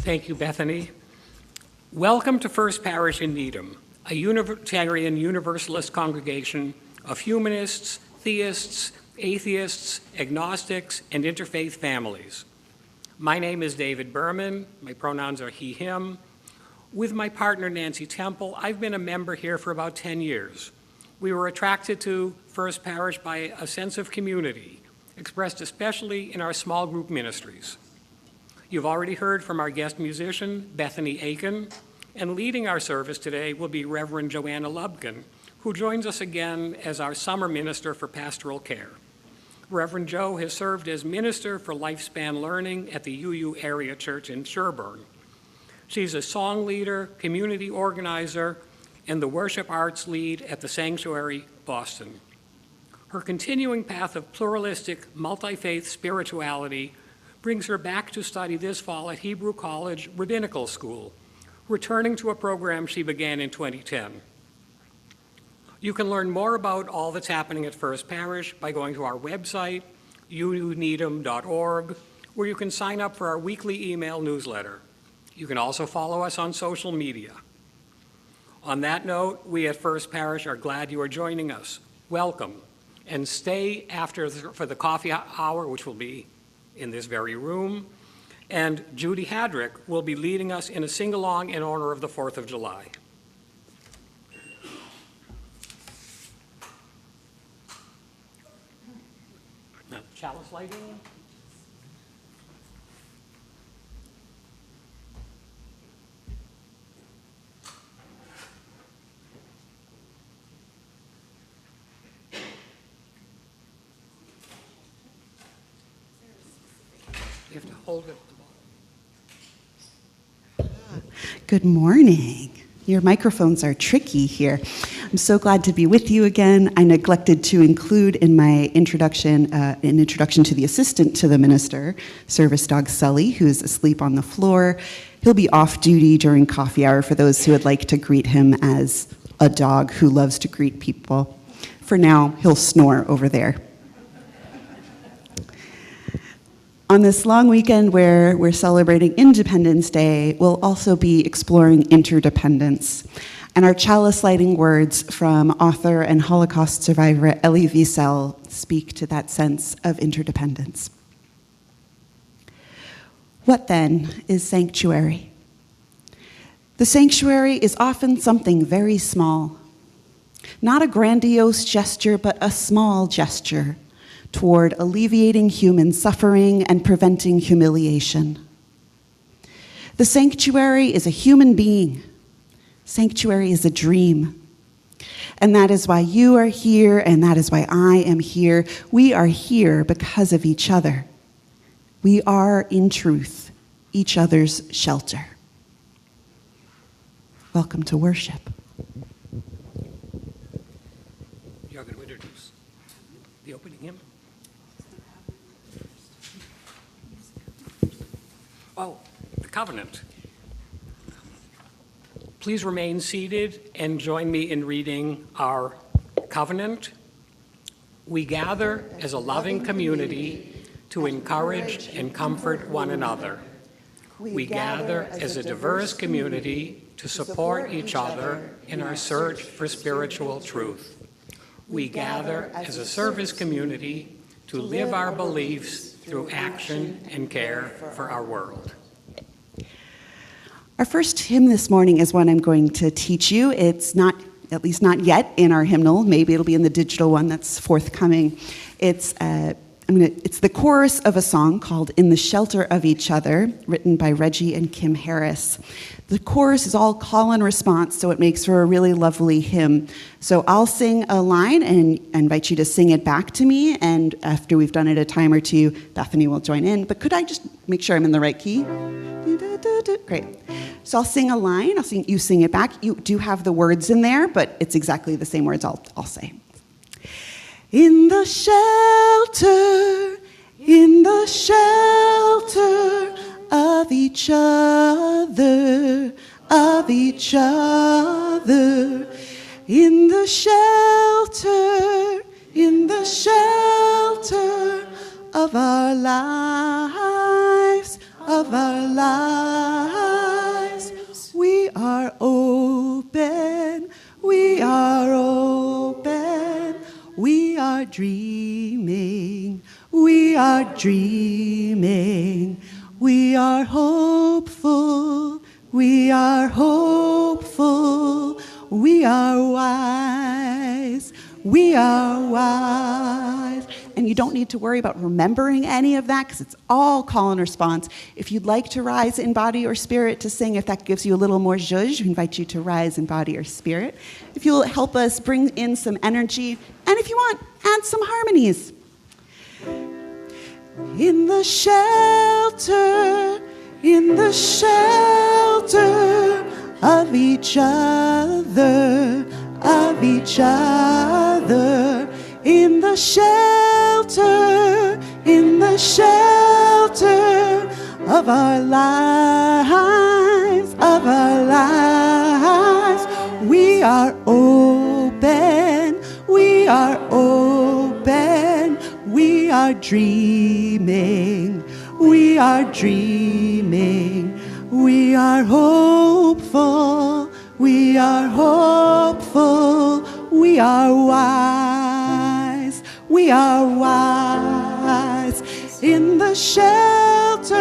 Thank you, Bethany. Welcome to First Parish in Needham, a Unitarian Universalist congregation of humanists, theists, atheists, agnostics, and interfaith families. My name is David Berman. My pronouns are he, him. With my partner, Nancy Temple, I've been a member here for about 10 years. We were attracted to First Parish by a sense of community, expressed especially in our small group ministries. You've already heard from our guest musician, Bethany Aiken, and leading our service today will be Reverend Joanna Lubkin, who joins us again as our summer minister for pastoral care. Reverend Joe has served as Minister for Lifespan Learning at the UU Area Church in Sherburne. She's a song leader, community organizer, and the worship arts lead at the Sanctuary, Boston. Her continuing path of pluralistic, multi-faith spirituality brings her back to study this fall at Hebrew College Rabbinical School, returning to a program she began in 2010. You can learn more about all that's happening at First Parish by going to our website, uuneedham.org, where you can sign up for our weekly email newsletter. You can also follow us on social media. On that note, we at First Parish are glad you are joining us. Welcome, and stay for the coffee hour, which will be in this very room, and Judy Hadrick will be leading us in a sing-along in honor of the 4th of July. Now, chalice lighting. You have to hold it at the bottom. Good morning. Your microphones are tricky here. I'm so glad to be with you again. I neglected to include in my introduction an introduction to the assistant to the minister, service dog Sully, who's asleep on the floor. He'll be off duty during coffee hour for those who would like to greet him as a dog who loves to greet people. For now, he'll snore over there. On this long weekend where we're celebrating Independence Day, we'll also be exploring interdependence. And our chalice lighting words from author and Holocaust survivor Elie Wiesel speak to that sense of interdependence. What then is sanctuary? The sanctuary is often something very small. Not a grandiose gesture, but a small gesture toward alleviating human suffering and preventing humiliation. The sanctuary is a human being. Sanctuary is a dream. And that is why you are here, and that is why I am here. We are here because of each other. We are, in truth, each other's shelter. Welcome to worship. You're going to introduce the opening hymn? Oh, the covenant. Please remain seated and join me in reading our covenant. We gather as a loving community to encourage and comfort one another. We gather as a diverse community to support each other in our search for spiritual truth. We gather as a service community to live our beliefs through action and care for our world. Our first hymn this morning is one I'm going to teach you. It's not, at least not yet, in our hymnal. Maybe it'll be in the digital one that's forthcoming. It's the chorus of a song called In the Shelter of Each Other, written by Reggie and Kim Harris. The chorus is all call and response, so it makes for a really lovely hymn. So I'll sing a line and invite you to sing it back to me, and after we've done it a time or two, Bethany will join in. But could I just make sure I'm in the right key? Great. So I'll sing a line, you sing it back. You do have the words in there, but it's exactly the same words I'll say. In the shelter of each other, in the shelter of our lives, of our lives. We are open, we are open, we are dreaming, we are dreaming, we are hopeful, we are hopeful, we are wise, we are wise. And you don't need to worry about remembering any of that because it's all call and response. If you'd like to rise in body or spirit to sing, if that gives you a little more zhuzh, we invite you to rise in body or spirit. If you'll help us bring in some energy, and if you want, add some harmonies. In the shelter of each other, in the shelter of our lives, we are open, we are open, we are dreaming, we are dreaming, we are hopeful, we are hopeful, we are wise, we are wise. In the shelter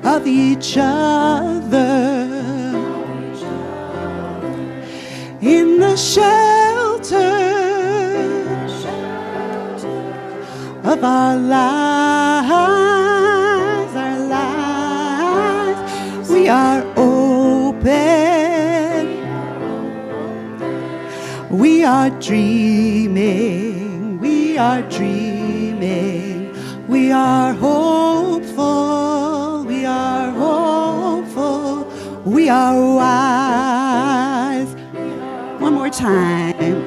of each other, in the shelter of our lives, we are open, we are dreaming, we are dreaming, we are hopeful, we are hopeful, we are wise. One more time.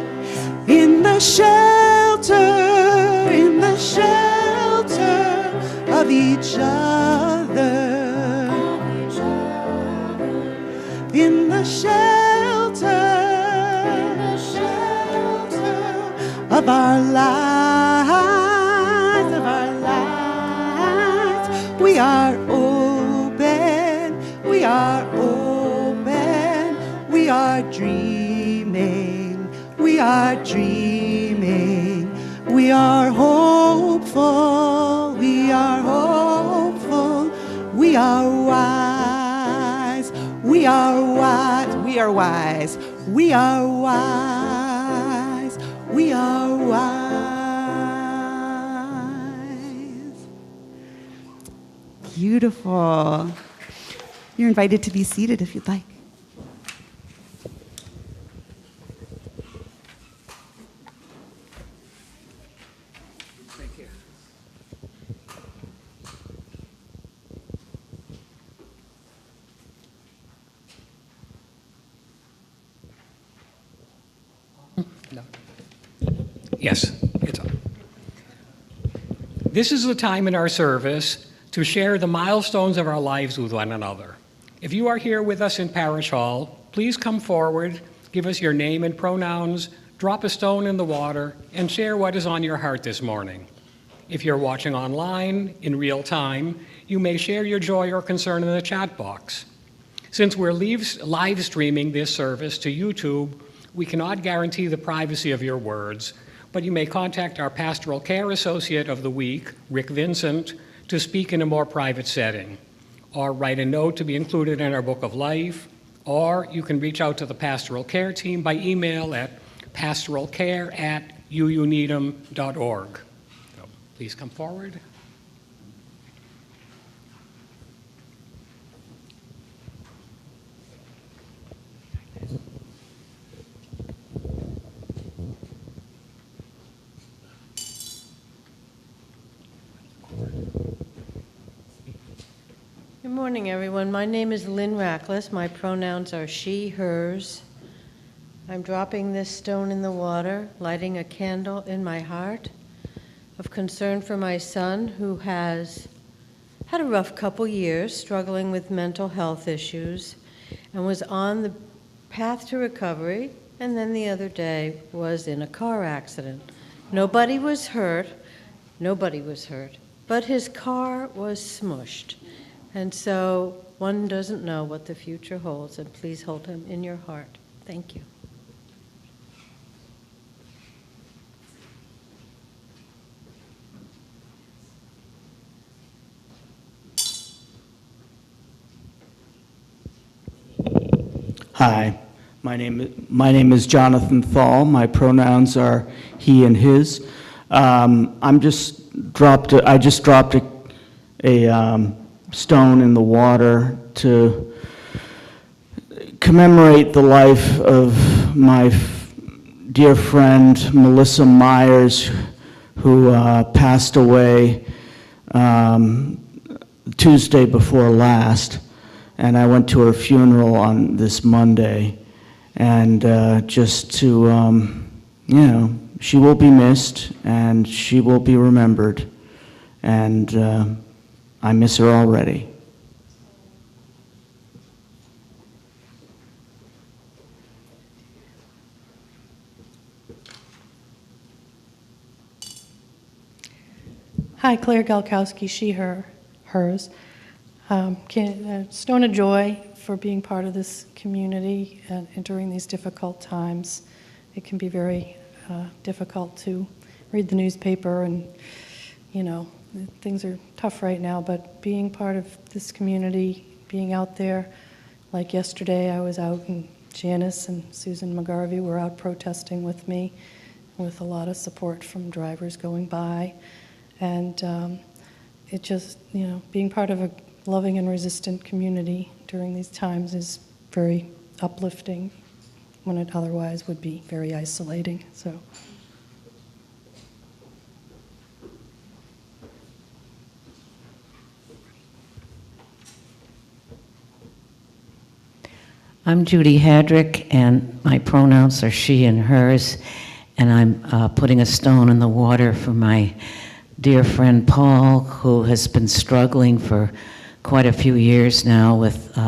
In the shelter of each other, in the shelter of our lives, we are open, we are open, we are dreaming, we are dreaming, we are hopeful, we are hopeful, we are wise, we are wise, we are wise, we are wise, we are wise. Beautiful. You're invited to be seated if you'd like. Thank you. No. Yes, it's on. This is the time in our service to share the milestones of our lives with one another. If you are here with us in Parish Hall, please come forward, give us your name and pronouns, drop a stone in the water, and share what is on your heart this morning. If you're watching online in real time, you may share your joy or concern in the chat box. Since we're live streaming this service to YouTube, we cannot guarantee the privacy of your words, but you may contact our Pastoral Care Associate of the Week, Rick Vincent, to speak in a more private setting, or write a note to be included in our Book of Life, or you can reach out to the Pastoral Care team by email at pastoralcare@uuneedham.org. So please come forward. Good morning, everyone. My name is Lynn Rackless. My pronouns are she, hers. I'm dropping this stone in the water, lighting a candle in my heart of concern for my son, who has had a rough couple years struggling with mental health issues and was on the path to recovery, and then the other day was in a car accident. Nobody was hurt, but his car was smushed. And so one doesn't know what the future holds, and please hold him in your heart. Thank you. Hi, my name is Jonathan Thal. My pronouns are he and his. I just dropped a stone in the water to commemorate the life of my dear friend Melissa Myers, who passed away Tuesday before last. And I went to her funeral on this Monday, and just to, she will be missed, and she will be remembered, and I miss her already. Hi, Claire Galkowski, she, her, hers. Stone of joy for being part of this community and during these difficult times. It can be very difficult to read the newspaper, and things are tough right now, but being part of this community, being out there, like yesterday I was out, and Janice and Susan McGarvey were out protesting with me, with a lot of support from drivers going by, and it just, being part of a loving and resistant community during these times is very uplifting when it otherwise would be very isolating. So. I'm Judy Hadrick, and my pronouns are she and hers, and I'm putting a stone in the water for my dear friend Paul, who has been struggling for quite a few years now with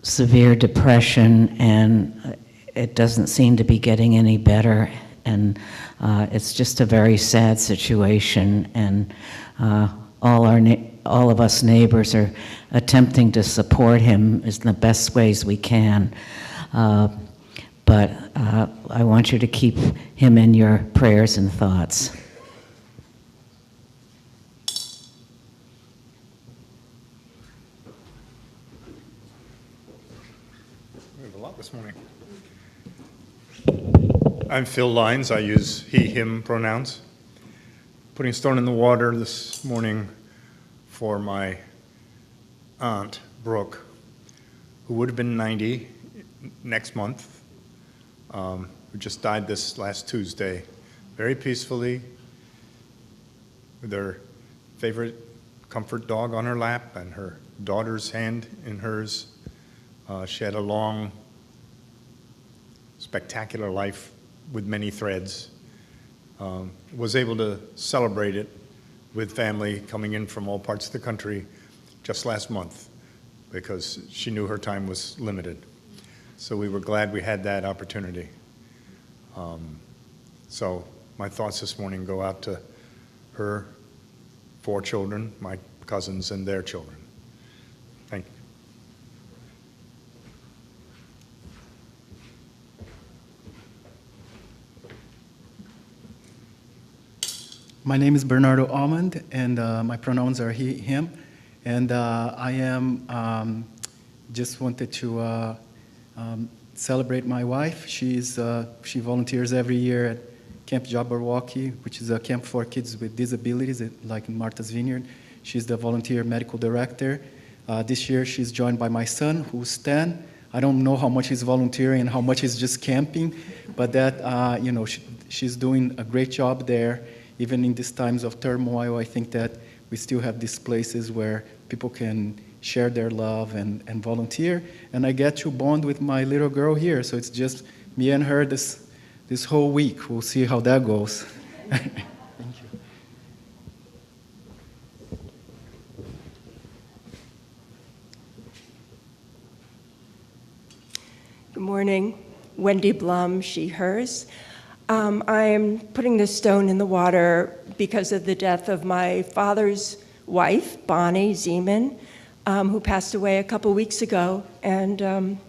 severe depression, and it doesn't seem to be getting any better, and it's just a very sad situation, and all of us neighbors are attempting to support him in the best ways we can. But I want you to keep him in your prayers and thoughts. We have a lot this morning. I'm Phil Lines. I use he, him pronouns. Putting a stone in the water this morning for my aunt, Brooke, who would have been 90 next month, who just died this last Tuesday, very peacefully, with her favorite comfort dog on her lap and her daughter's hand in hers. She had a long, spectacular life with many threads. Was able to celebrate it with family coming in from all parts of the country just last month because she knew her time was limited. So we were glad we had that opportunity. So my thoughts this morning go out to her 4 children, my cousins and their children. Thank you. My name is Bernardo Almond, and my pronouns are he, him. And I am just wanted to celebrate my wife. She volunteers every year at Camp Jabberwocky, which is a camp for kids with disabilities, like in Martha's Vineyard. She's the volunteer medical director. This year, she's joined by my son, who's 10. I don't know how much he's volunteering and how much he's just camping, but that she's doing a great job there. Even in these times of turmoil, I think that we still have these places where people can share their love and volunteer. And I get to bond with my little girl here, so it's just me and her this whole week. We'll see how that goes. Thank you. Good morning. Wendy Blum, she, hers. I am putting this stone in the water because of the death of my father's wife, Bonnie Zeman, who passed away a couple weeks ago. And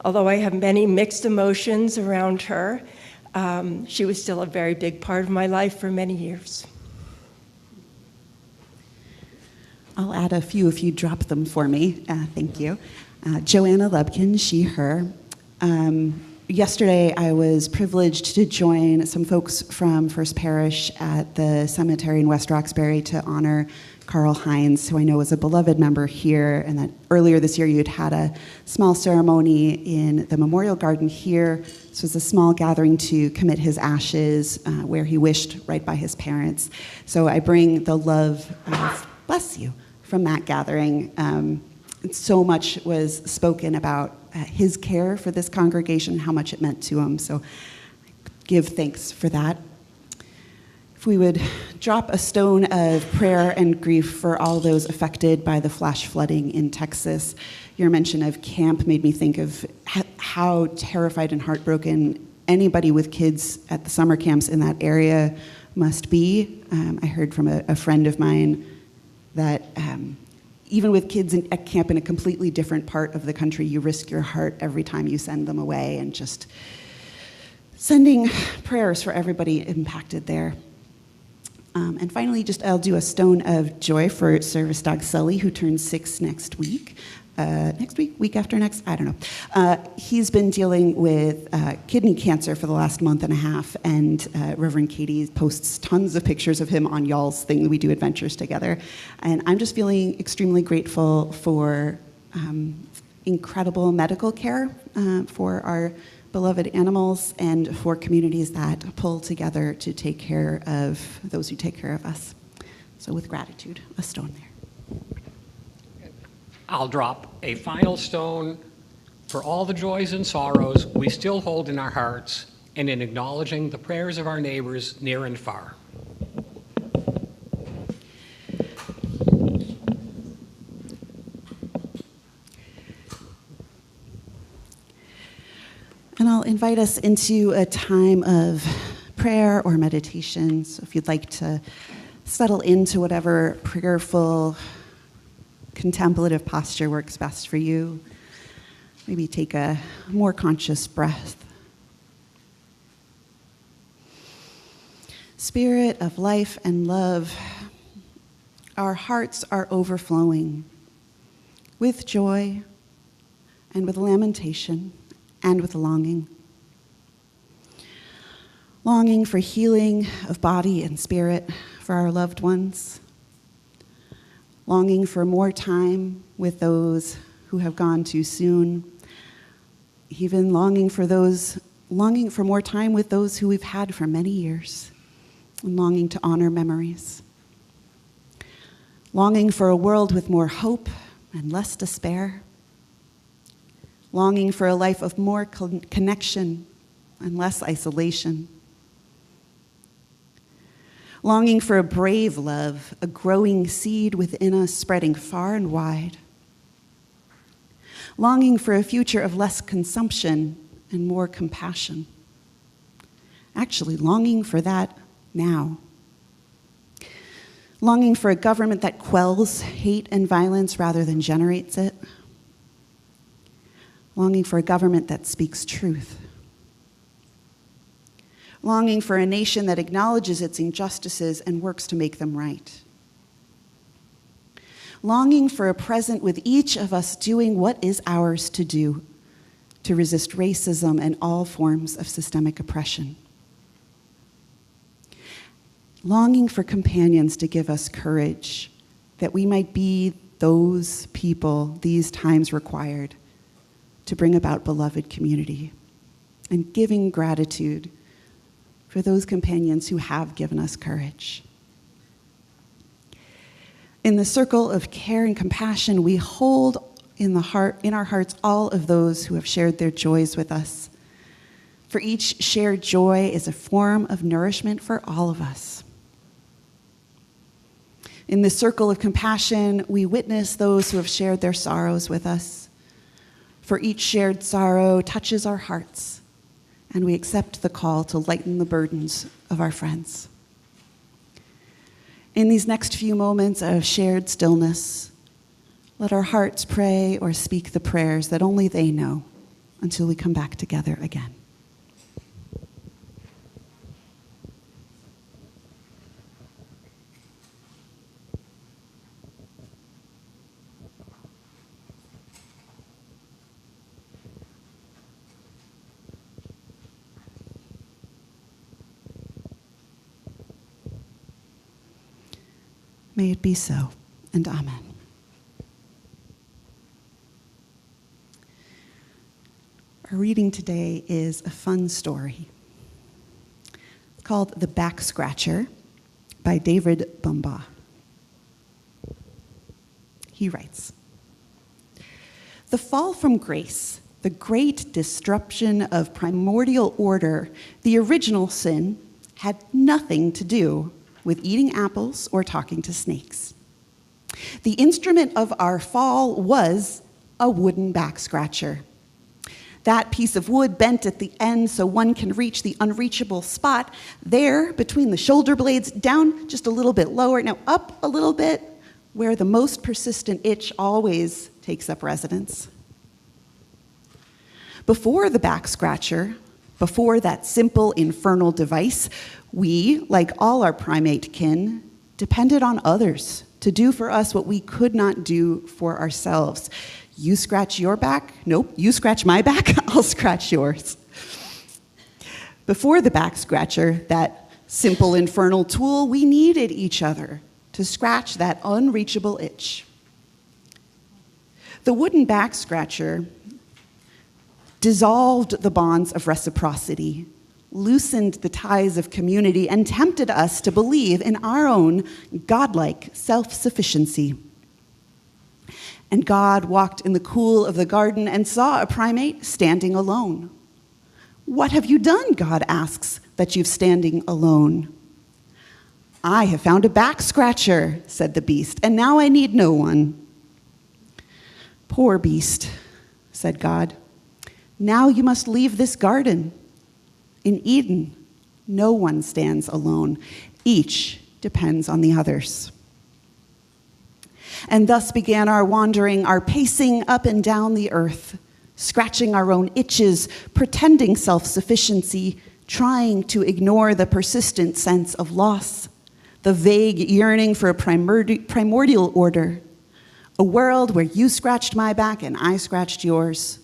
although I have many mixed emotions around her, she was still a very big part of my life for many years. I'll add a few if you drop them for me. Thank you. Joanna Lebkin, she, her. Yesterday, I was privileged to join some folks from First Parish at the cemetery in West Roxbury to honor Carl Hines, who I know is a beloved member here, and that earlier this year you'd had a small ceremony in the memorial garden here. This was a small gathering to commit his ashes where he wished right by his parents. So I bring the love of, bless you, from that gathering. So much was spoken about his care for this congregation, how much it meant to him. So I give thanks for that. If we would drop a stone of prayer and grief for all those affected by the flash flooding in Texas. Your mention of camp made me think of how terrified and heartbroken anybody with kids at the summer camps in that area must be. I heard from a friend of mine that even with kids at camp in a completely different part of the country, you risk your heart every time you send them away, and just sending prayers for everybody impacted there. And finally, I'll do a stone of joy for service dog Sully, who turns 6 next week. Week after next, I don't know. He's been dealing with kidney cancer for the last month and a half, and Reverend Katie posts tons of pictures of him on y'all's thing. We do adventures together. And I'm just feeling extremely grateful for incredible medical care for our beloved animals and for communities that pull together to take care of those who take care of us. So with gratitude, a stone there. I'll drop a final stone for all the joys and sorrows we still hold in our hearts, and in acknowledging the prayers of our neighbors near and far. And I'll invite us into a time of prayer or meditation. So if you'd like to settle into whatever prayerful, contemplative posture works best for you, maybe take a more conscious breath. Spirit of life and love, our hearts are overflowing with joy and with lamentation and with longing. Longing for healing of body and spirit for our loved ones. Longing for more time with those who have gone too soon. Even longing for more time with those who we've had for many years. And longing to honor memories. Longing for a world with more hope and less despair. Longing for a life of more connection and less isolation. Longing for a brave love, a growing seed within us spreading far and wide. Longing for a future of less consumption and more compassion. Actually, longing for that now. Longing for a government that quells hate and violence rather than generates it. Longing for a government that speaks truth. Longing for a nation that acknowledges its injustices and works to make them right. Longing for a present with each of us doing what is ours to do to resist racism and all forms of systemic oppression. Longing for companions to give us courage, that we might be those people these times required to bring about beloved community, and giving gratitude for those companions who have given us courage. In the circle of care and compassion, we hold in our hearts all of those who have shared their joys with us. For each shared joy is a form of nourishment for all of us. In the circle of compassion, we witness those who have shared their sorrows with us. For each shared sorrow touches our hearts, and we accept the call to lighten the burdens of our friends. In these next few moments of shared stillness, let our hearts pray or speak the prayers that only they know until we come back together again. May it be so, and amen. Our reading today is a fun story called The Back Scratcher by David Bumbaugh. He writes, "The fall from grace, the great disruption of primordial order, the original sin, had nothing to do with eating apples or talking to snakes. The instrument of our fall was a wooden back scratcher. That piece of wood bent at the end so one can reach the unreachable spot there between the shoulder blades, down just a little bit lower, now up a little bit, where the most persistent itch always takes up residence. Before the back scratcher, before that simple infernal device, we, like all our primate kin, depended on others to do for us what we could not do for ourselves. You scratch your back? Nope. You scratch my back? I'll scratch yours. Before the back scratcher, that simple infernal tool, we needed each other to scratch that unreachable itch. The wooden back scratcher dissolved the bonds of reciprocity, loosened the ties of community, and tempted us to believe in our own godlike self-sufficiency. And God walked in the cool of the garden and saw a primate standing alone. "What have you done," God asks, "that you've standing alone?" "I have found a back scratcher," said the beast, "and now I need no one." "Poor beast," said God, "now you must leave this garden. In Eden, no one stands alone. Each depends on the others." And thus began our wandering, our pacing up and down the earth, scratching our own itches, pretending self-sufficiency, trying to ignore the persistent sense of loss, the vague yearning for a primordial order, a world where you scratched my back and I scratched yours.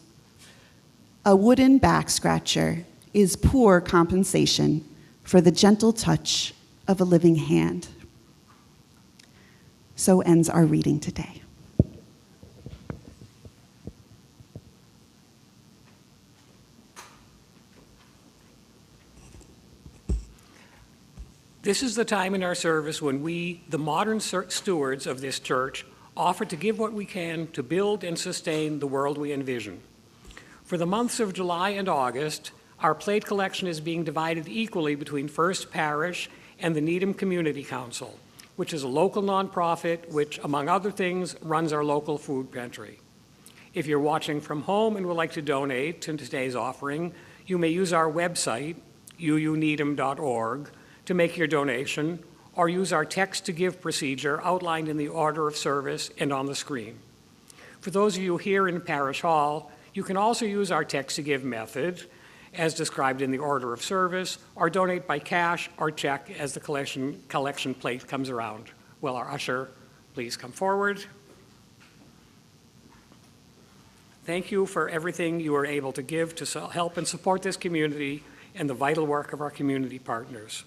A wooden back scratcher is poor compensation for the gentle touch of a living hand. So ends our reading today. This is the time in our service when we, the modern stewards of this church, offer to give what we can to build and sustain the world we envision. For the months of July and August, our plate collection is being divided equally between First Parish and the Needham Community Council, which is a local nonprofit which, among other things, runs our local food pantry. If you're watching from home and would like to donate to today's offering, you may use our website, uuneedham.org, to make your donation, or use our text-to-give procedure outlined in the order of service and on the screen. For those of you here in Parish Hall, you can also use our text-to-give method, as described in the order of service, or donate by cash or check as the collection plate comes around. Will our usher please come forward? Thank you for everything you are able to give to help and support this community and the vital work of our community partners.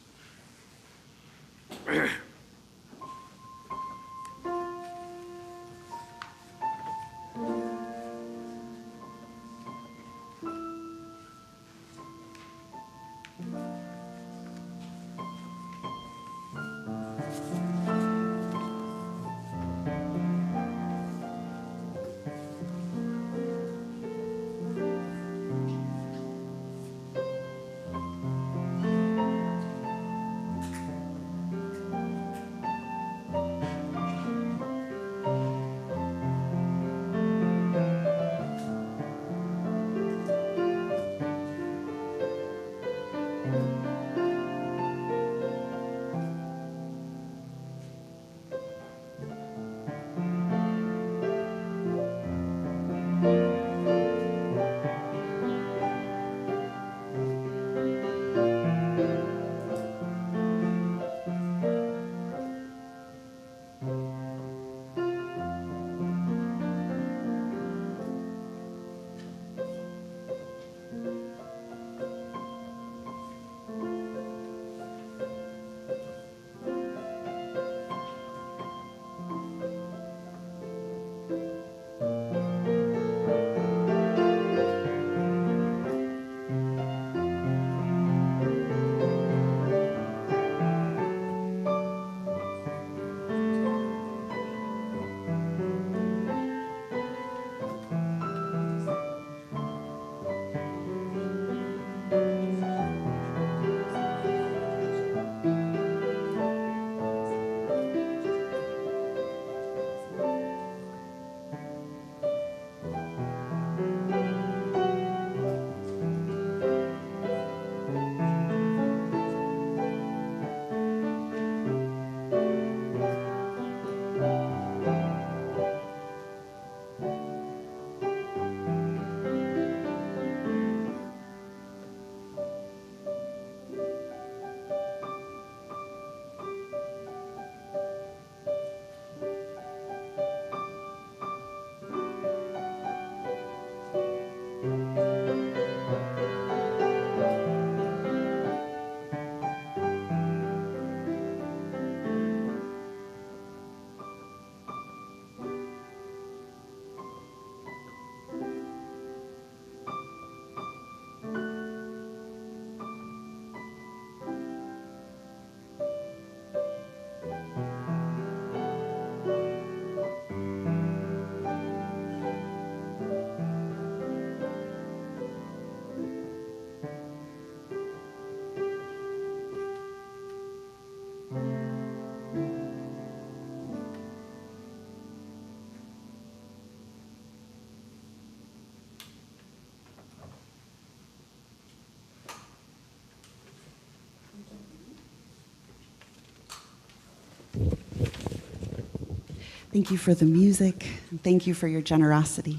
Thank you for the music, and thank you for your generosity.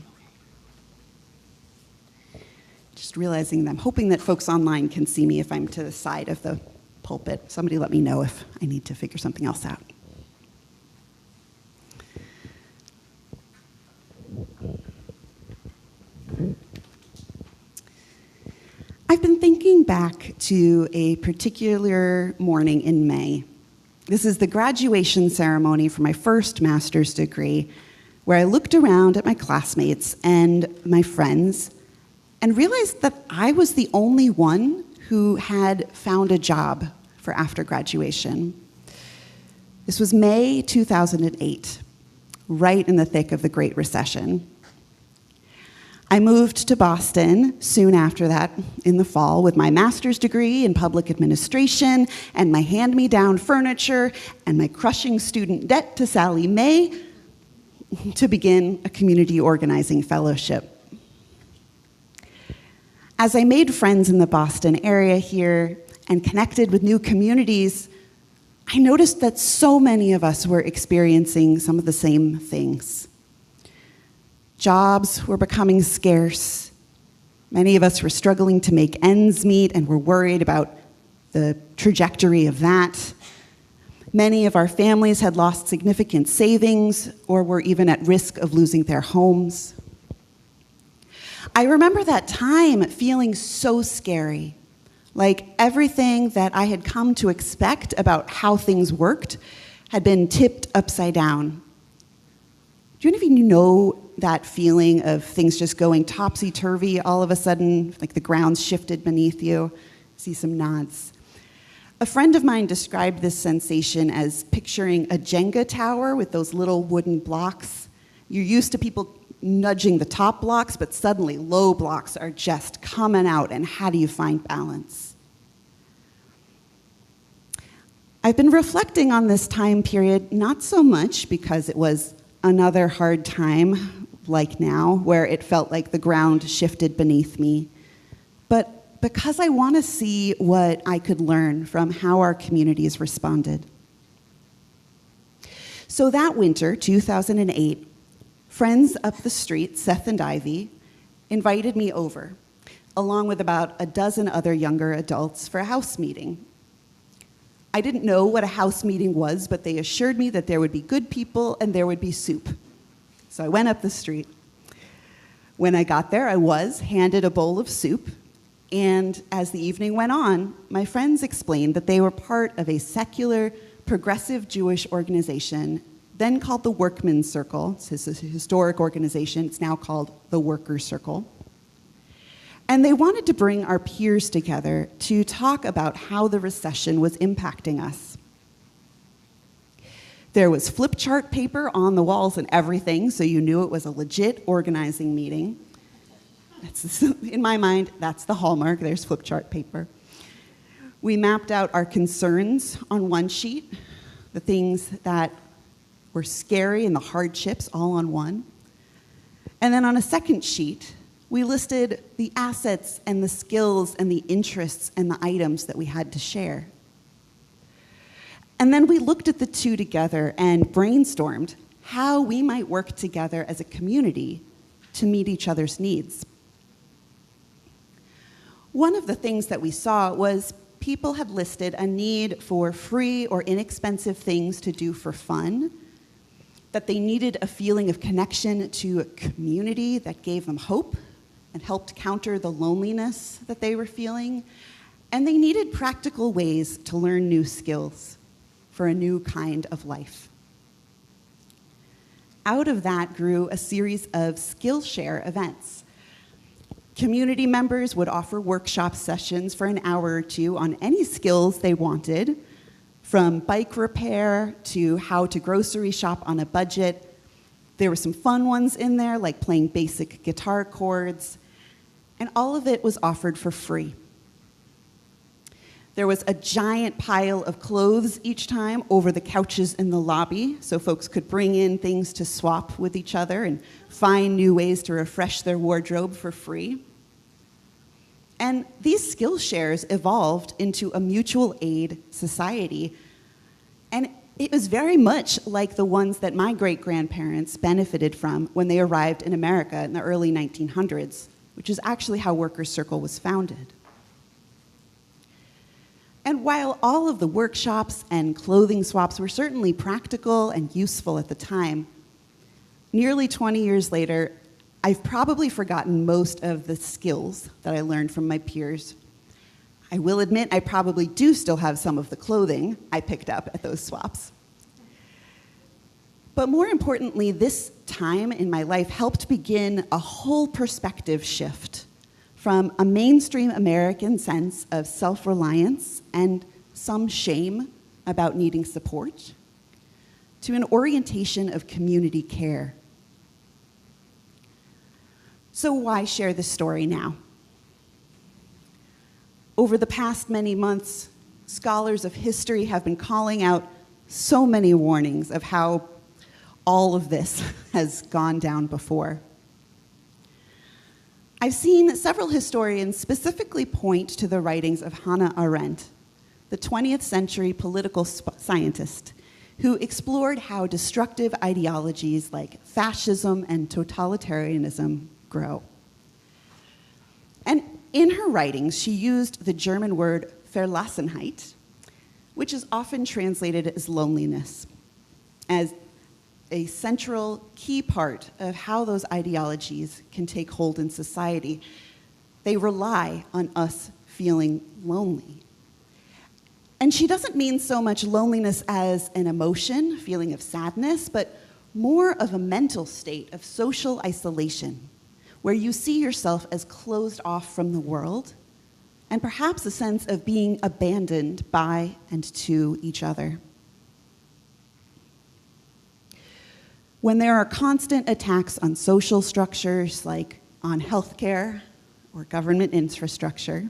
Just realizing that I'm hoping that folks online can see me if I'm to the side of the pulpit. Somebody let me know if I need to figure something else out. I've been thinking back to a particular morning in May. This is the graduation ceremony for my first master's degree, where I looked around at my classmates and my friends and realized that I was the only one who had found a job for after graduation. This was May 2008, right in the thick of the Great Recession. I moved to Boston soon after that in the fall with my master's degree in public administration and my hand-me-down furniture and my crushing student debt to Sallie Mae to begin a community organizing fellowship. As I made friends in the Boston area here and connected with new communities, I noticed that so many of us were experiencing some of the same things. Jobs were becoming scarce. Many of us were struggling to make ends meet and were worried about the trajectory of that. Many of our families had lost significant savings or were even at risk of losing their homes. I remember that time feeling so scary, like everything that I had come to expect about how things worked had been tipped upside down. Do any of you know that feeling of things just going topsy-turvy all of a sudden, like the ground's shifted beneath you? See some nods. A friend of mine described this sensation as picturing a Jenga tower with those little wooden blocks. You're used to people nudging the top blocks, but suddenly low blocks are just coming out, and how do you find balance? I've been reflecting on this time period, not so much because it was another hard time like now, where it felt like the ground shifted beneath me, but because I want to see what I could learn from how our communities responded. So that winter, 2008, friends up the street, Seth and Ivy, invited me over, along with about a dozen other younger adults, for a house meeting. I didn't know what a house meeting was, but they assured me that there would be good people and there would be soup. So I went up the street. When I got there, I was handed a bowl of soup, and as the evening went on, my friends explained that they were part of a secular, progressive Jewish organization, then called the Workmen's Circle. It's a historic organization. It's now called the Workers' Circle. And they wanted to bring our peers together to talk about how the recession was impacting us. There was flip chart paper on the walls and everything, so you knew it was a legit organizing meeting. In my mind, that's the hallmark. There's flip chart paper. We mapped out our concerns on one sheet, the things that were scary and the hardships all on one. And then on a second sheet, we listed the assets and the skills and the interests and the items that we had to share. And then we looked at the two together and brainstormed how we might work together as a community to meet each other's needs. One of the things that we saw was people had listed a need for free or inexpensive things to do for fun, that they needed a feeling of connection to a community that gave them hope and helped counter the loneliness that they were feeling, and they needed practical ways to learn new skills for a new kind of life. Out of that grew a series of Skillshare events. Community members would offer workshop sessions for an hour or two on any skills they wanted, from bike repair to how to grocery shop on a budget. There were some fun ones in there, like playing basic guitar chords, and all of it was offered for free. There was a giant pile of clothes each time over the couches in the lobby, so folks could bring in things to swap with each other and find new ways to refresh their wardrobe for free. And these skill shares evolved into a mutual aid society. And it was very much like the ones that my great-grandparents benefited from when they arrived in America in the early 1900s, which is actually how Workers' Circle was founded. And while all of the workshops and clothing swaps were certainly practical and useful at the time, nearly 20 years later, I've probably forgotten most of the skills that I learned from my peers. I will admit I probably do still have some of the clothing I picked up at those swaps. But more importantly, this time in my life helped begin a whole perspective shift from a mainstream American sense of self-reliance and some shame about needing support to an orientation of community care. So why share this story now? Over the past many months, scholars of history have been calling out so many warnings of how all of this has gone down before. I've seen several historians specifically point to the writings of Hannah Arendt, the 20th century political scientist, who explored how destructive ideologies like fascism and totalitarianism grow. And in her writings, she used the German word Verlassenheit, which is often translated as loneliness, as a central key part of how those ideologies can take hold in society. They rely on us feeling lonely. And she doesn't mean so much loneliness as an emotion, feeling of sadness, but more of a mental state of social isolation, where you see yourself as closed off from the world, and perhaps a sense of being abandoned by and to each other. When there are constant attacks on social structures, like on healthcare or government infrastructure,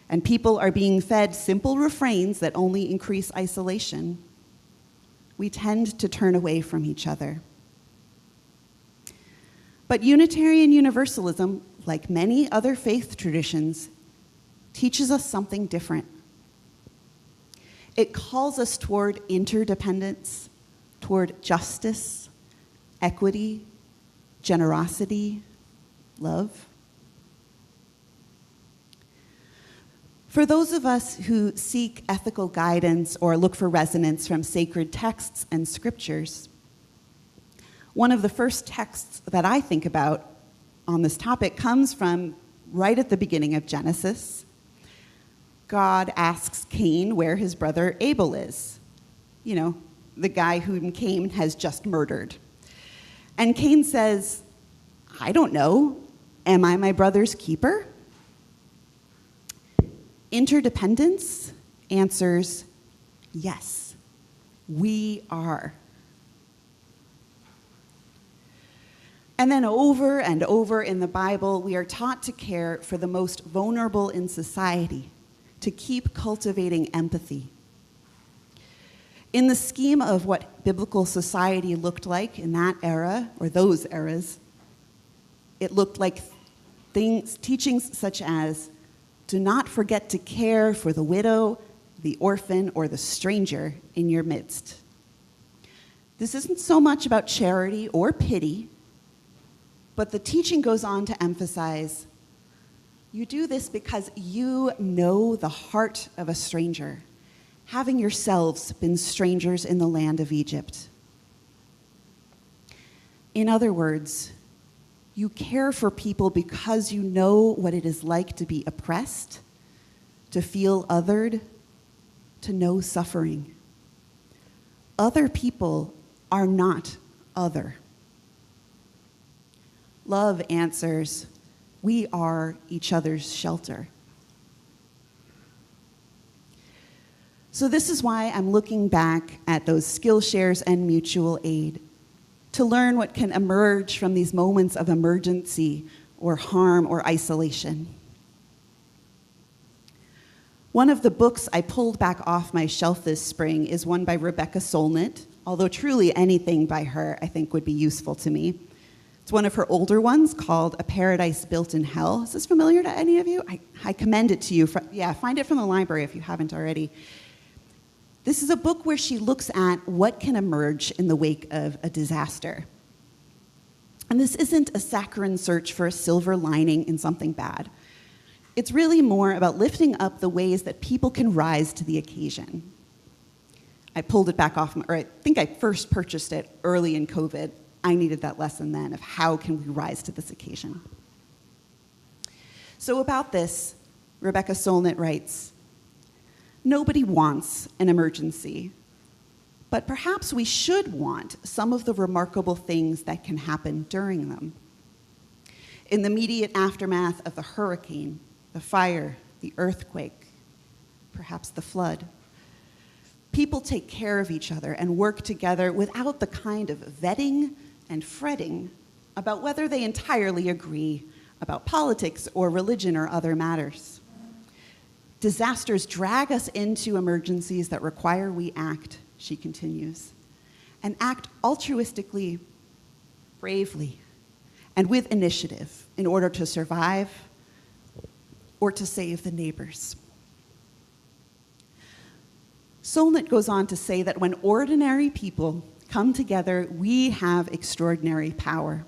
and people are being fed simple refrains that only increase isolation, we tend to turn away from each other. But Unitarian Universalism, like many other faith traditions, teaches us something different. It calls us toward interdependence, toward justice, equity, generosity, love. For those of us who seek ethical guidance or look for resonance from sacred texts and scriptures, one of the first texts that I think about on this topic comes from right at the beginning of Genesis. God asks Cain where his brother Abel is. You know, the guy whom Cain has just murdered. And Cain says, I don't know. Am I my brother's keeper? Interdependence answers, yes, we are. And then over and over in the Bible, we are taught to care for the most vulnerable in society, to keep cultivating empathy. In the scheme of what biblical society looked like in that era, or those eras, it looked like teachings such as, do not forget to care for the widow, the orphan, or the stranger in your midst. This isn't so much about charity or pity, but the teaching goes on to emphasize, you do this because you know the heart of a stranger, having yourselves been strangers in the land of Egypt. In other words, you care for people because you know what it is like to be oppressed, to feel othered, to know suffering. Other people are not other. Love answers, we are each other's shelter. So this is why I'm looking back at those skill shares and mutual aid, to learn what can emerge from these moments of emergency or harm or isolation. One of the books I pulled back off my shelf this spring is one by Rebecca Solnit, although truly anything by her I think would be useful to me. It's one of her older ones called A Paradise Built in Hell. Is this familiar to any of you? I commend it to you. Yeah, find it from the library if you haven't already. This is a book where she looks at what can emerge in the wake of a disaster. And this isn't a saccharine search for a silver lining in something bad. It's really more about lifting up the ways that people can rise to the occasion. I pulled it back off, or I think I first purchased it early in COVID. I needed that lesson then of how can we rise to this occasion. So about this, Rebecca Solnit writes, "Nobody wants an emergency, but perhaps we should want some of the remarkable things that can happen during them. In the immediate aftermath of the hurricane, the fire, the earthquake, perhaps the flood, people take care of each other and work together without the kind of vetting and fretting about whether they entirely agree about politics or religion or other matters. Disasters drag us into emergencies that require we act," she continues, "and act altruistically, bravely, and with initiative in order to survive or to save the neighbors." Solnit goes on to say that when ordinary people come together, we have extraordinary power.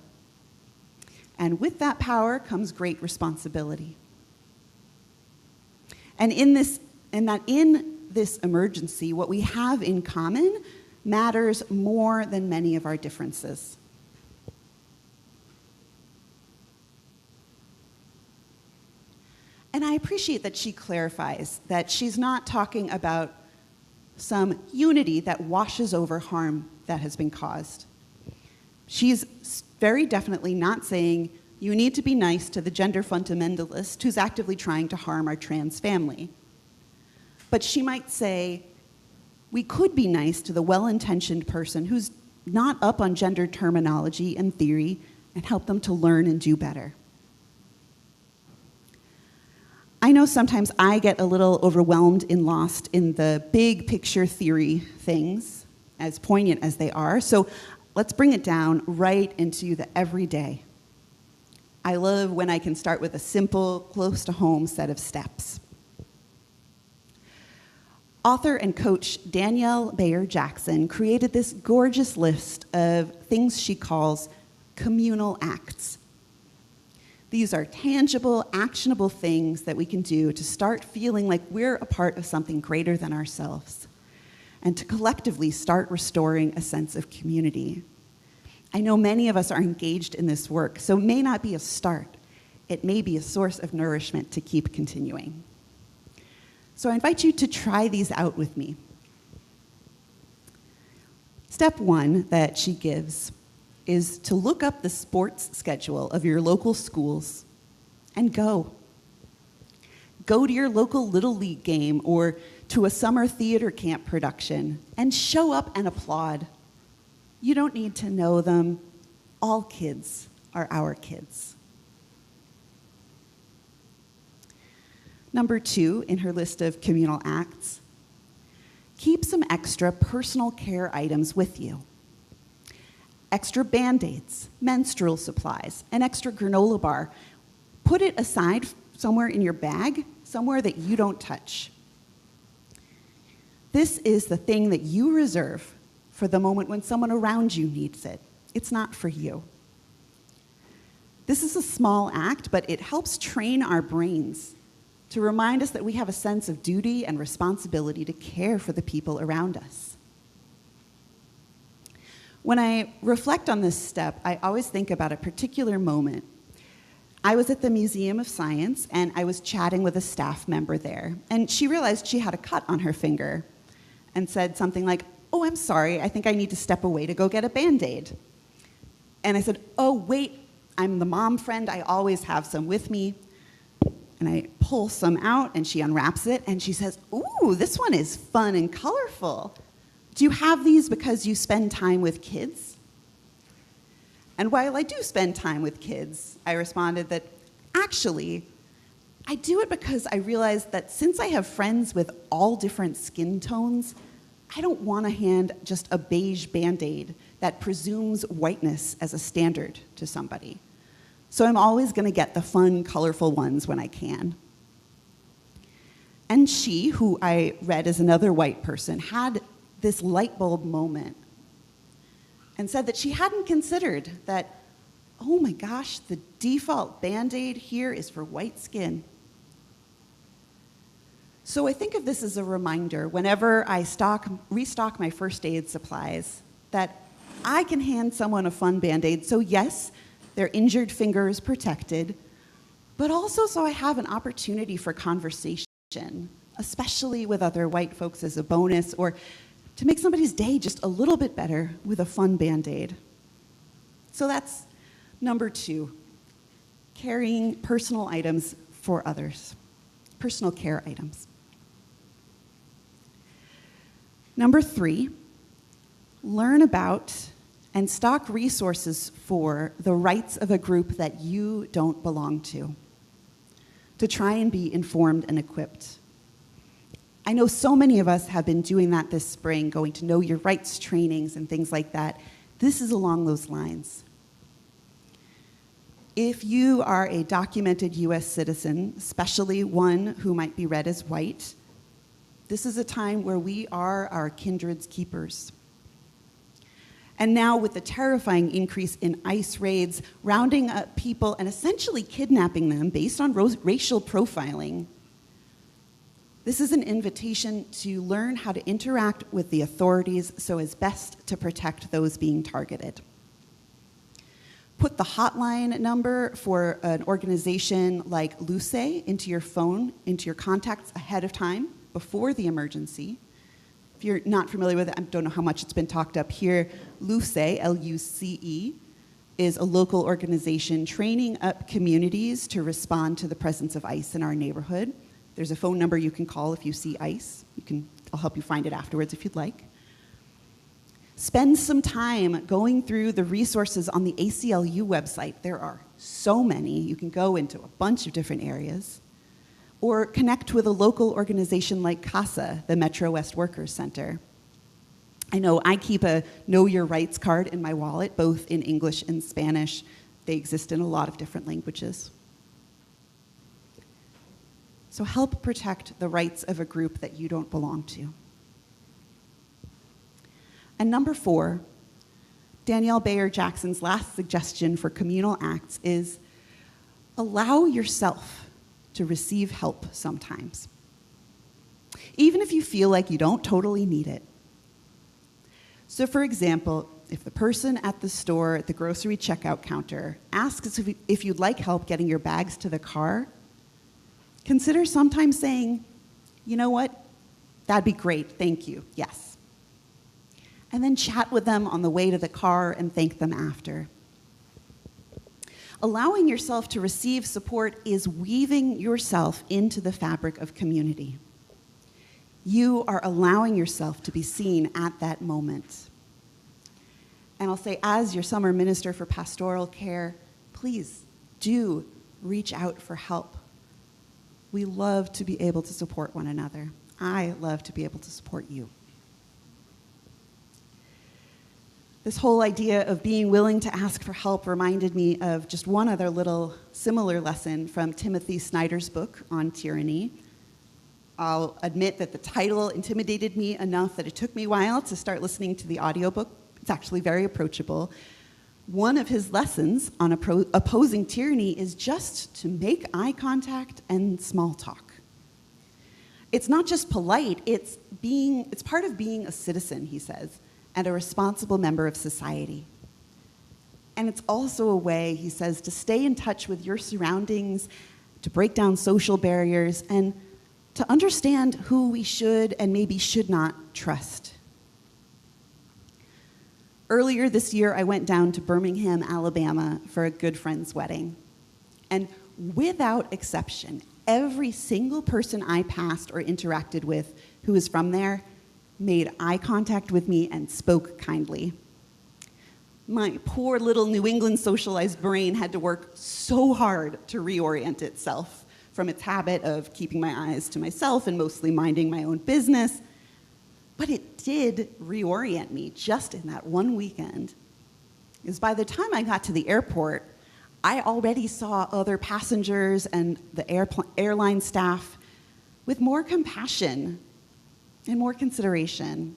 And with that power comes great responsibility. And in this emergency, what we have in common matters more than many of our differences. And I appreciate that she clarifies that she's not talking about some unity that washes over harm that has been caused. She's very definitely not saying you need to be nice to the gender fundamentalist who's actively trying to harm our trans family. But she might say, we could be nice to the well-intentioned person who's not up on gender terminology and theory and help them to learn and do better. I know sometimes I get a little overwhelmed and lost in the big picture theory things, as poignant as they are, so let's bring it down right into the everyday. I love when I can start with a simple, close-to-home set of steps. Author and coach Danielle Bayer Jackson created this gorgeous list of things she calls communal acts. These are tangible, actionable things that we can do to start feeling like we're a part of something greater than ourselves, and to collectively start restoring a sense of community. I know many of us are engaged in this work, so it may not be a start. It may be a source of nourishment to keep continuing. So I invite you to try these out with me. Step one that she gives is to look up the sports schedule of your local schools and go. Go to your local Little League game or to a summer theater camp production and show up and applaud. You don't need to know them. All kids are our kids. Number 2 in her list of communal acts, keep some extra personal care items with you. Extra Band-Aids, menstrual supplies, an extra granola bar. Put it aside somewhere in your bag, somewhere that you don't touch. This is the thing that you reserve for the moment when someone around you needs it. It's not for you. This is a small act, but it helps train our brains to remind us that we have a sense of duty and responsibility to care for the people around us. When I reflect on this step, I always think about a particular moment. I was at the Museum of Science, and I was chatting with a staff member there, and she realized she had a cut on her finger and said something like, "Oh, I'm sorry, I think I need to step away to go get a Band-Aid." And I said, "Oh, wait, I'm the mom friend, I always have some with me." And I pull some out, and she unwraps it, and she says, "Ooh, this one is fun and colorful. Do you have these because you spend time with kids?" And while I do spend time with kids, I responded that, actually, I do it because I realize that since I have friends with all different skin tones, I don't want to hand just a beige Band-Aid that presumes whiteness as a standard to somebody. So I'm always going to get the fun, colorful ones when I can. And she, who I read as another white person, had this light bulb moment and said that she hadn't considered that, oh my gosh, the default Band-Aid here is for white skin. So I think of this as a reminder whenever I restock my first aid supplies that I can hand someone a fun Band-Aid. So yes, their injured finger is protected, but also so I have an opportunity for conversation, especially with other white folks as a bonus, or to make somebody's day just a little bit better with a fun Band-Aid. So that's number 2, carrying personal items for others, personal care items. Number 3, learn about and stock resources for the rights of a group that you don't belong to try and be informed and equipped. I know so many of us have been doing that this spring, going to know your rights trainings and things like that. This is along those lines. If you are a documented US citizen, especially one who might be read as white, this is a time where we are our kindred's keepers. And now with the terrifying increase in ICE raids, rounding up people and essentially kidnapping them based on racial profiling, this is an invitation to learn how to interact with the authorities so as best to protect those being targeted. Put the hotline number for an organization like Luce into your phone, into your contacts ahead of time, before the emergency. If you're not familiar with it, I don't know how much it's been talked up here. Luce, L-U-C-E, is a local organization training up communities to respond to the presence of ICE in our neighborhood. There's a phone number you can call if you see ICE. I'll help you find it afterwards if you'd like. Spend some time going through the resources on the ACLU website. There are so many. You can go into a bunch of different areas. Or connect with a local organization like CASA, the Metro West Workers Center. I know I keep a Know Your Rights card in my wallet, both in English and Spanish. They exist in a lot of different languages. So help protect the rights of a group that you don't belong to. And number 4, Danielle Bayer Jackson's last suggestion for communal acts is allow yourself to receive help sometimes, even if you feel like you don't totally need it. So for example, if the person at the store at the grocery checkout counter asks if you'd like help getting your bags to the car, consider sometimes saying, you know what, that'd be great, thank you, yes. And then chat with them on the way to the car and thank them after. Allowing yourself to receive support is weaving yourself into the fabric of community. You are allowing yourself to be seen at that moment. And I'll say, as your summer minister for pastoral care, please do reach out for help. We love to be able to support one another. I love to be able to support you. This whole idea of being willing to ask for help reminded me of just one other little similar lesson from Timothy Snyder's book on tyranny. I'll admit that the title intimidated me enough that it took me a while to start listening to the audiobook. It's actually very approachable. One of his lessons on opposing tyranny is just to make eye contact and small talk. It's not just polite, it's part of being a citizen, he says, and a responsible member of society. And it's also a way, he says, to stay in touch with your surroundings, to break down social barriers, and to understand who we should and maybe should not trust. Earlier this year, I went down to Birmingham, Alabama for a good friend's wedding. And without exception, every single person I passed or interacted with who was from there made eye contact with me and spoke kindly. My poor little New England socialized brain had to work so hard to reorient itself from its habit of keeping my eyes to myself and mostly minding my own business. But it did reorient me just in that one weekend. Because by the time I got to the airport, I already saw other passengers and the airline staff with more compassion and more consideration.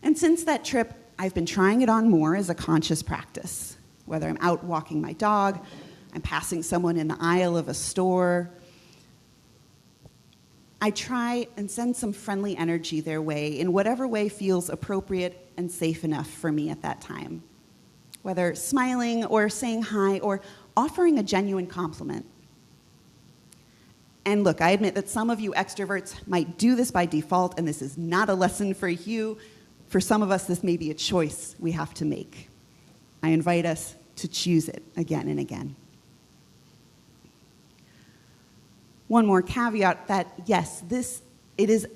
And since that trip, I've been trying it on more as a conscious practice, whether I'm out walking my dog, I'm passing someone in the aisle of a store. I try and send some friendly energy their way in whatever way feels appropriate and safe enough for me at that time, whether smiling or saying hi or offering a genuine compliment. And look, I admit that some of you extroverts might do this by default, and this is not a lesson for you. For some of us, this may be a choice we have to make. I invite us to choose it again and again. One more caveat that, yes, it is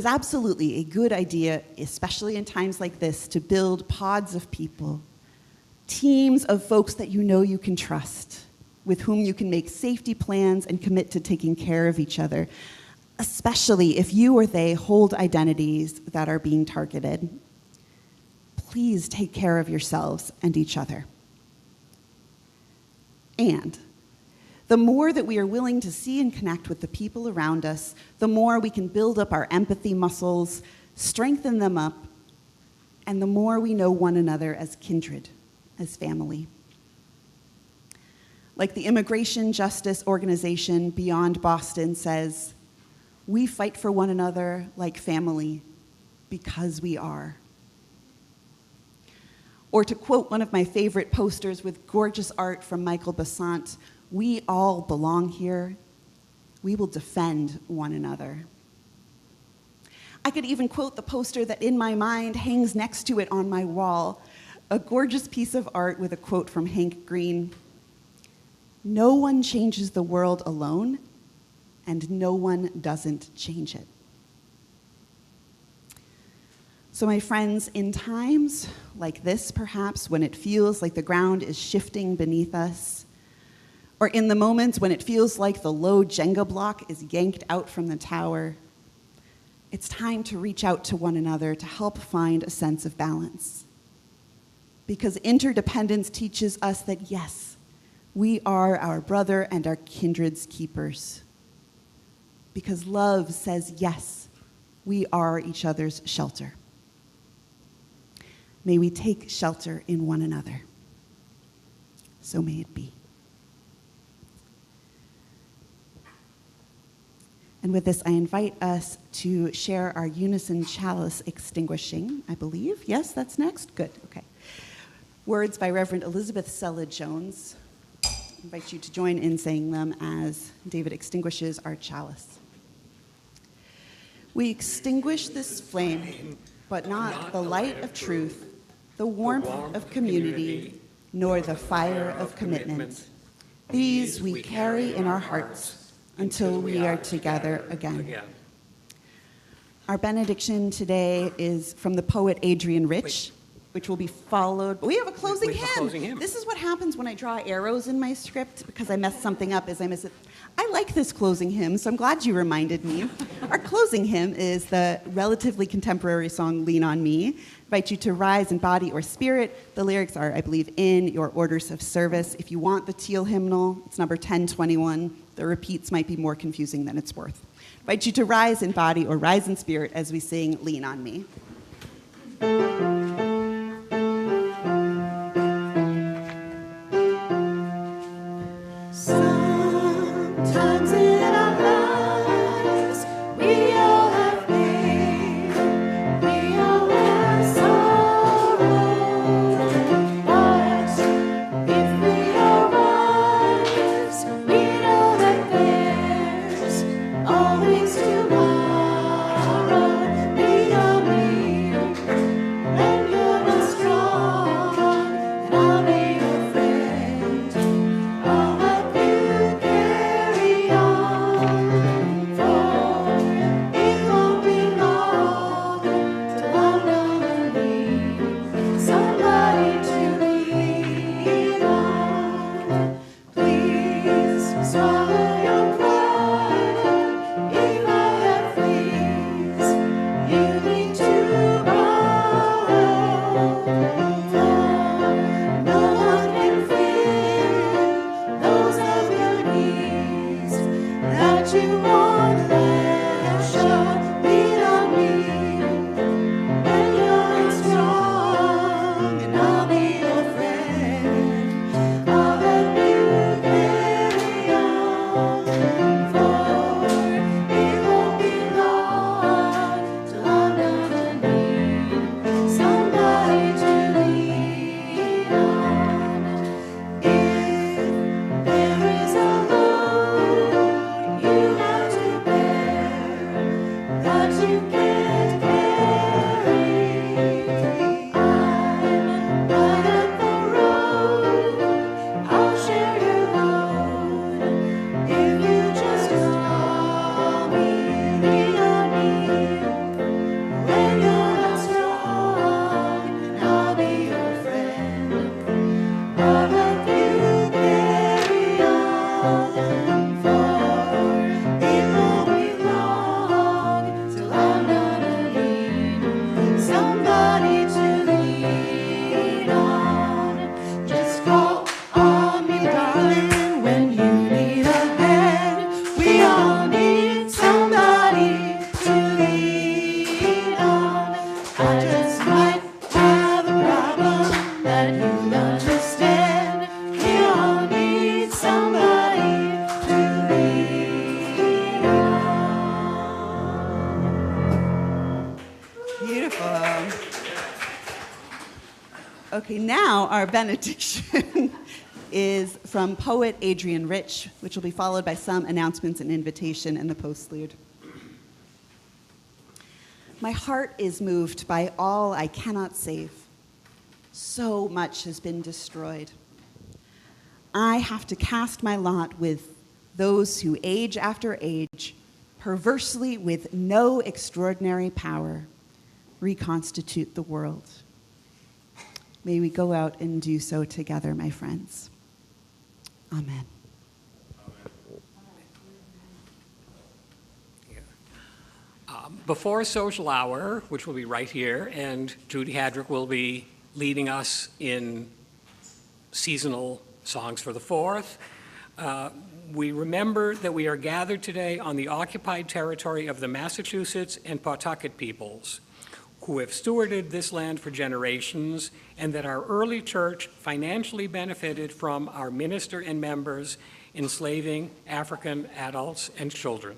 absolutely a good idea, especially in times like this, to build pods of people, teams of folks that you know you can trust, with whom you can make safety plans and commit to taking care of each other, especially if you or they hold identities that are being targeted. Please take care of yourselves and each other. And the more that we are willing to see and connect with the people around us, the more we can build up our empathy muscles, strengthen them up, and the more we know one another as kindred, as family. Like the immigration justice organization Beyond Boston says, we fight for one another like family because we are. Or to quote one of my favorite posters with gorgeous art from Michael Besant, we all belong here. We will defend one another. I could even quote the poster that in my mind hangs next to it on my wall, a gorgeous piece of art with a quote from Hank Green. No one changes the world alone, and no one doesn't change it. So my friends, in times like this, perhaps, when it feels like the ground is shifting beneath us, or in the moments when it feels like the low Jenga block is yanked out from the tower, it's time to reach out to one another to help find a sense of balance. Because interdependence teaches us that, yes, we are our brother and our kindred's keepers. Because love says, yes, we are each other's shelter. May we take shelter in one another. So may it be. And with this, I invite us to share our unison chalice extinguishing, I believe. Yes, that's next? Good, okay. Words by Reverend Elizabeth Sella Jones. I invite you to join in saying them as David extinguishes our chalice. We extinguish this flame, but not the light of truth, the warmth of community, nor the fire of commitment. These we carry in our hearts until we are together again. Our benediction today is from the poet Adrian Rich, which will be followed. We have a closing hymn. This is what happens when I draw arrows in my script because I mess something up, is I miss it. I like this closing hymn, so I'm glad you reminded me. Our closing hymn is the relatively contemporary song, Lean on Me. I invite you to rise in body or spirit. The lyrics are, I believe, in your orders of service. If you want the teal hymnal, it's number 1021. The repeats might be more confusing than it's worth. I invite you to rise in body or rise in spirit as we sing Lean on Me. Sometimes in our lives, we all have pain, we all have sorrow. But if we are wise, we know that there's always tomorrow. Lean on me. I just might have a problem that you'll understand. We all need somebody to lean on. Beautiful. Okay, now our benediction is from poet Adrian Rich, which will be followed by some announcements and invitation in the postlude. My heart is moved by all I cannot save. So much has been destroyed. I have to cast my lot with those who, age after age, perversely with no extraordinary power, reconstitute the world. May we go out and do so together, my friends. Amen. Before social hour, which will be right here, and Judy Hadrick will be leading us in seasonal songs for the 4th, we remember that we are gathered today on the occupied territory of the Massachusetts and Pawtucket peoples, who have stewarded this land for generations, and that our early church financially benefited from our minister and members enslaving African adults and children.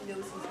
knows he's